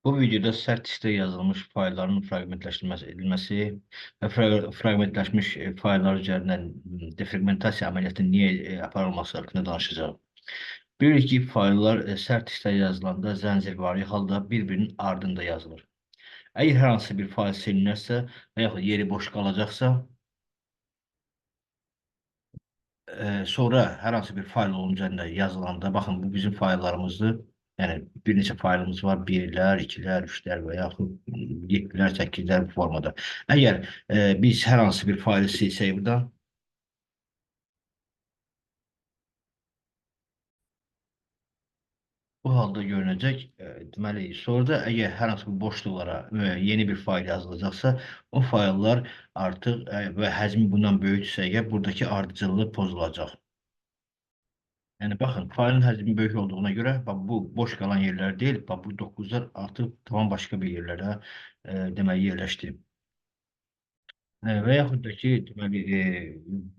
Bu videoda sərt diskdə yazılmış faylların fraqmentləşdirilməsi və fraqmentləşmiş fayllar üzərindən defragmentasiya əməliyyatı niyə aparılması haqqında danışacağım. Bilirik ki, fayllar sərt diskdə yazılanda zəncirvari halda bir-birinin ardında yazılır. Əgər hər hansı bir fayl silinirsə və yaxud yeri boş qalacaqsa, sonra hər hansı bir fayl onun üzərində yazılanda, baxın, bu bizim fayllarımızdır. Yəni, bir neçə faylımız var, birlər, ikilər, üçlər və yaxud 7-lər, 8-lər formada. Əgər biz hər hansı bir faylı silsək buradan, bu halda görünəcək. Deməli, sonra da əgər hər hansı bir boşluqlara yeni bir fayl yazılacaqsa, o fayllar artıq və həcmi bundan böyükdürsə, əgər buradakı ardıcıllıq pozulacaq. Yəni baxın, faylın həcmi böyük olduğuna görə, bax bu boş qalan yerlər deyil, bax bu 9'lar artıq tamam başqa bir yerlərə deməli yerləşdi. Və yaxud da ki, deməli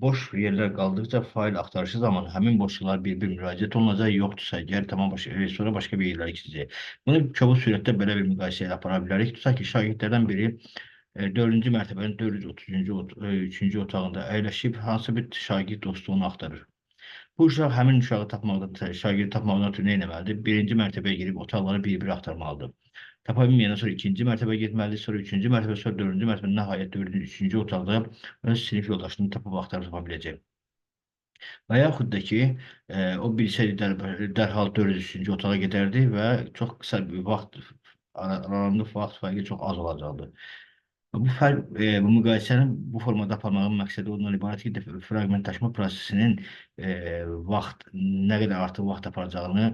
boş yerlər qaldıqca fayl axtarışı zamanı həmin boşluqlara bir-bir müraciət olunacaq, yoxdursa əgər tamam sonra başqa bir yerlərə keçəcək. Bunu kobud surətdə belə bir müqayisə ilə apara bilərik. Tutaq ki, şagirdlərdən biri 4-cü mərtəbənin 433-cü otağında əyləşib hansısa bir şagird dostu onu axtarır. Bu uşaq həmin uşağı tapmaqda, şagirdi tapmaqdan ötürü nə etməlidir? Birinci mərtəbəyə girib otaqları bir-bir axtarmalıdır. Tapa bilməyəndən sonra ikinci mərtəbəyə getməlidir, sonra üçüncü mərtəbə, sonra dördüncü mərtəbə, nəhayət dördüncü, üçüncü otaqda öz sinif yoldaşını tapıb axtarıb tapa biləcək. Və yaxud da ki, o bilsəydi dərhal 403-cü otağa gedərdi və çox qısa bir vaxt, aralarında vaxt fərqi çox az olacaqdı. Bu müqayisənin bu formada aparmağın məqsədi ondan ibarət ki, fraqmentləşmə prosesinin nə qədər artıq vaxt aparacağını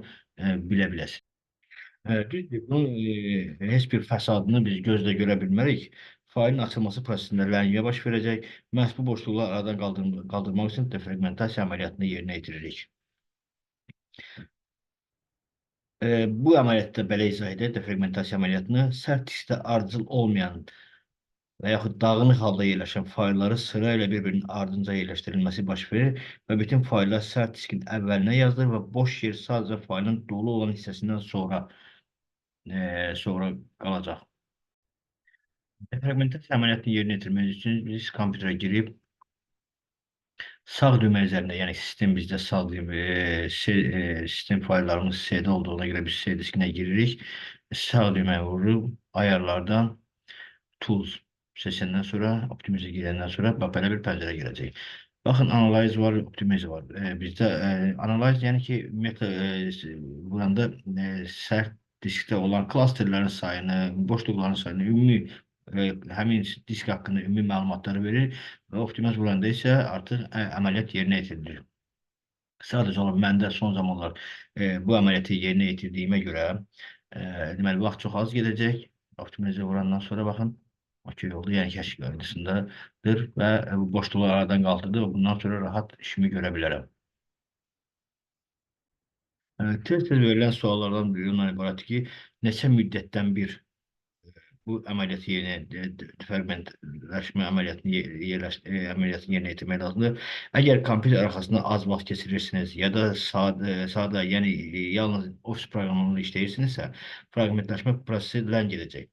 bilə biləsiniz. Düzdür, bunun heç bir fəsadını biz gözlə görə bilmərik. Failin açılması prosesində ləngiyə baş verəcək. Məhz bu boşluqları aradan qaldırmaq üçün defragmentasiya əməliyyatını yerinə yetiririk. Bu əməliyyatda belə izah edək, defragmentasiya əməliyyatını sərt diskdə ardıcıl olmayan və yaxud dağınıq halda yerləşən faylları sırayla bir-birinin ardınca yerləşdirilməsi baş verir və bütün fayllar sərt diskin əvvəlinə yazılır və boş yer sadəcə faylın dolu olan hissəsindən sonra qalacaq. Defragmentasiya əməliyyatını yerinə yetirmək üçün biz kompüterə girib sağ düymə üzərində, yəni sistem bizdə sağ sistem fayllarımız C-də olduğuna görə biz C diskinə giririk. Sağ düyməyə vururuq, ayarlardan Tools seçəndən sonra, Optimize girəndən sonra bax belə bir pəncərə gələcək. Baxın, Analyze var, Optimize var. Bizdə Analyze, yəni ki, buranda sərt diskdə olan klasterlərin sayını, boşluqların sayını, ümumi həmin disk haqqında ümumi məlumatları verir və Optimize buranda isə artıq əməliyyat yerinə yetirilir. Sadəcə olaraq məndə son zamanlar bu əməliyyatı yerinə yetirdiyimə görə deməli, vaxt çox az gedəcək. Optimize vurandan sonra baxın, okey oldu, yəni kəşf qaydasındadır və bu boşluqları aradan qaldırdı və bundan sonra rahat işimi görə bilərəm. Tez-tez verilən suallardan biri ondan ibarətdir ki, neçə müddətdən bir bu əməliyyatı fraqmentləşmə əməliyyatını yerinə yetirmək lazımdır. Əgər kompüter arxasında az vaxt keçirirsiniz ya da sadə, yəni yalnız ofis proqramlarında işləyirsinizsə, fraqmentləşmə prosesi ləng gedəcək.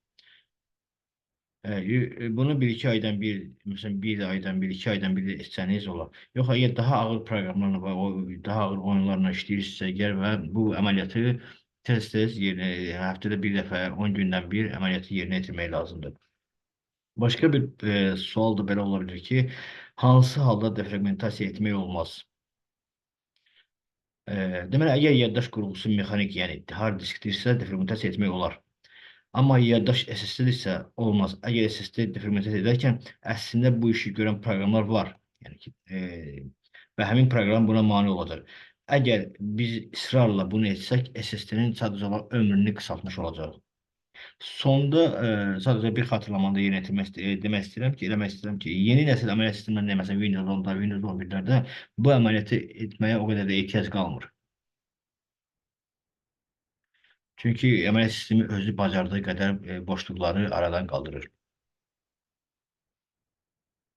Bunu 1-2 aydan bir, məsələn, 1 aydan bir, 2 aydan bir də etsəniz olar. Yox, əgər daha ağır proqramlarla və daha ağır oyunlarla işləyirsinizsə, əgər və bu əməliyyatı tez-tez həftədə bir dəfə, 10 gündən bir əməliyyatı yerinə yetirmək lazımdır. Başqa bir sual da belə ola bilir ki, hansı halda defragmentasiya etmək olmaz? Deməli, əgər yaddaş qurğusu mexanik, yəni hard diskdirsə, defragmentasiya etmək olar. Amma yaddaş SSD-dirsə olmaz. Əgər SSD defragmentasiya edərkən əslində bu işi görən proqramlar var. Yəni ki, və həmin proqram buna mane olacaq. Əgər biz israrla bunu etsək, SSD-nin sadəcə olaraq ömrünü qısaltmış olacaq. Sonda sadəcə bir xatırlamada yerinə yetirmək istəyirəm ki, yeni nəsil əməliyyat sistemlərində, məsələn, Windows 10-da, Windows 11-lərdə bu əməliyyatı etməyə o qədər də ehtiyac qalmır. Çünki əməliyyat sistemi özü bacardığı qədər boşluqları aradan qaldırır.